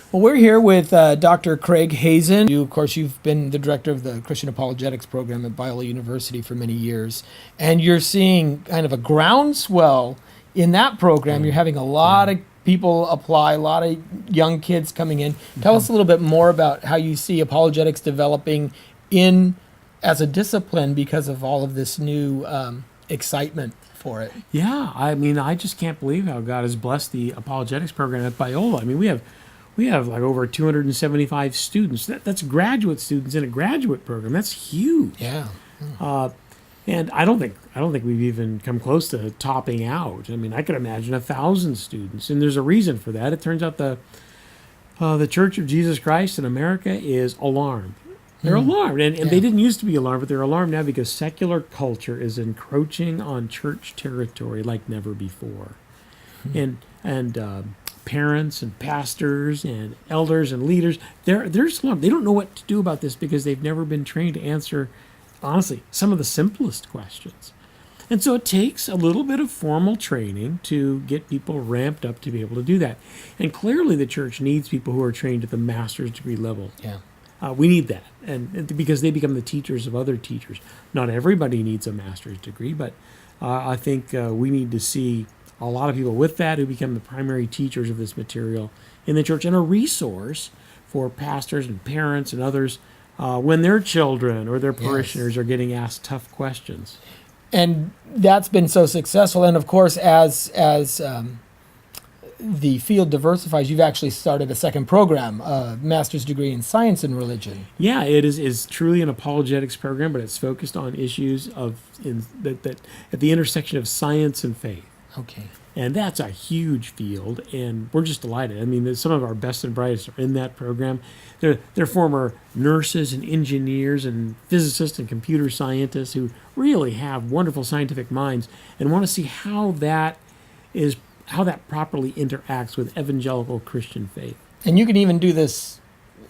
Well, we're here with Dr. Craig Hazen. Of course, you've been the director of the Christian Apologetics program at Biola University for many years, and you're seeing kind of a groundswell in that program. You're having a lot of people apply, a lot of young kids coming in. Tell us a little bit more about how you see apologetics developing as a discipline because of all of this new excitement for it. Yeah, I mean, I just can't believe how God has blessed the apologetics program at Biola. I mean, we have like over 275 students. That's graduate students in a graduate program. That's huge. Yeah. And I don't think we've even come close to topping out. I mean, I could imagine 1,000 students, and there's a reason for that. It turns out the Church of Jesus Christ in America is alarmed. They're alarmed, and they didn't used to be alarmed, but they're alarmed now because secular culture is encroaching on church territory like never before, and parents and pastors and elders and leaders, they're alarmed. They don't know what to do about this because they've never been trained to answer, honestly, some of the simplest questions. And so it takes a little bit of formal training to get people ramped up to be able to do that. And clearly the church needs people who are trained at the master's degree level. Yeah. We need that, and because they become the teachers of other teachers. Not everybody needs a master's degree, but I think we need to see a lot of people with that who become the primary teachers of this material in the church and a resource for pastors and parents and others when their children or their parishioners are getting asked tough questions. And that's been so successful. And of course, as the field diversifies, you've actually started a second program, a master's degree in science and religion. Yeah, it is truly an apologetics program, but it's focused on issues that at the intersection of science and faith. Okay. And that's a huge field, and we're just delighted. I mean, some of our best and brightest are in that program. They're former nurses and engineers and physicists and computer scientists who really have wonderful scientific minds and want to see how that properly interacts with evangelical Christian faith. And you can even do this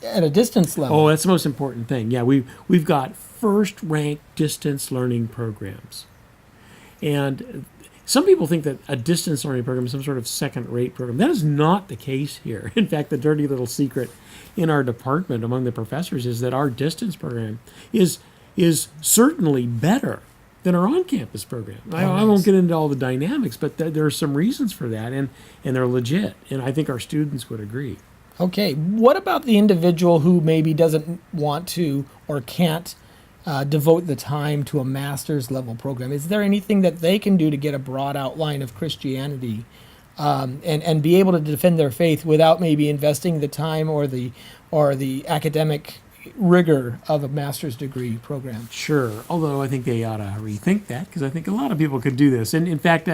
at a distance level. Oh, that's the most important thing. Yeah, we've got first-ranked distance learning programs. And some people think that a distance learning program is some sort of second-rate program. That is not the case here. In fact, the dirty little secret in our department among the professors is that our distance program is certainly better than our on-campus program. I won't get into all the dynamics, but there are some reasons for that, and they're legit, and I think our students would agree. Okay, what about the individual who maybe doesn't want to or can't devote the time to a master's level program? Is there anything that they can do to get a broad outline of Christianity and be able to defend their faith without maybe investing the time or the academic rigor of a master's degree program? Sure, although I think they ought to rethink that because I think a lot of people could do this. And in fact,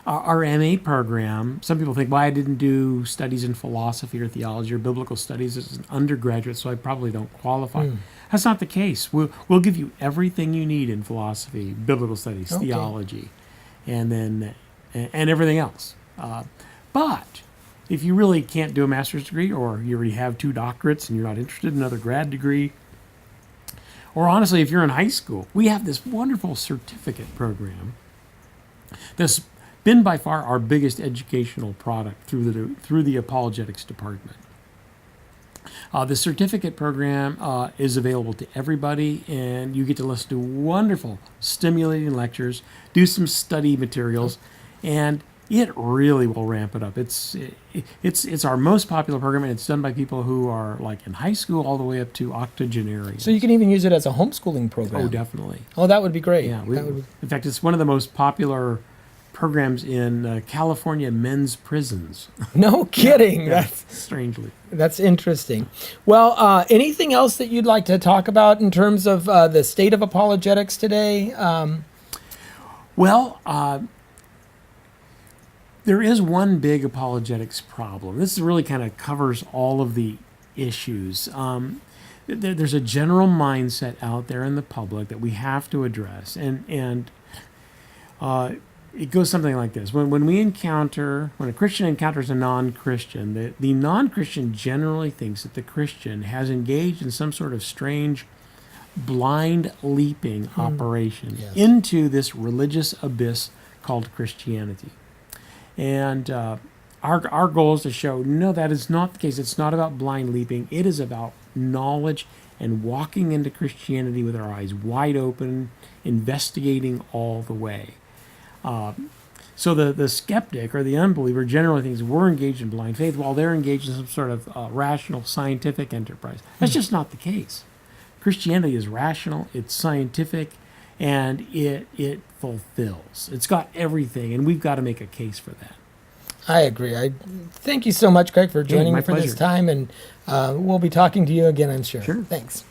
our MA program, some people think, well, I didn't do studies in philosophy or theology or biblical studies as an undergraduate, so I probably don't qualify. That's not the case. We'll give you everything you need in philosophy, biblical studies, theology, and everything else. But if you really can't do a master's degree, or you already have 2 doctorates and you're not interested in another grad degree, or honestly, if you're in high school, we have this wonderful certificate program that's been by far our biggest educational product through the apologetics department. The certificate program is available to everybody, and you get to listen to wonderful, stimulating lectures, do some study materials, and it really will ramp it up. It's our most popular program, and it's done by people who are like in high school all the way up to octogenarians. So you can even use it as a homeschooling program. Oh, definitely. Oh, that would be great. Yeah. In fact, it's one of the most popular programs in California men's prisons. No kidding. Yeah, strangely. That's interesting. Well, anything else that you'd like to talk about in terms of the state of apologetics today? There is one big apologetics problem. This really kind of covers all of the issues. There's a general mindset out there in the public that we have to address, and it goes something like this. When a Christian encounters a non-Christian, the non-Christian generally thinks that the Christian has engaged in some sort of strange blind leaping operation into this religious abyss called Christianity. And our goal is to show, no, that is not the case. It's not about blind leaping. It is about knowledge and walking into Christianity with our eyes wide open, investigating all the way. So the skeptic or the unbeliever generally thinks we're engaged in blind faith while they're engaged in some sort of rational scientific enterprise. That's just not the case. Christianity is rational, it's scientific, and it fulfills. It's got everything, and we've got to make a case for that. I agree. I thank you so much, Craig, for joining my me for this pleasure. time, and we'll be talking to you again, I'm sure. Sure. Thanks.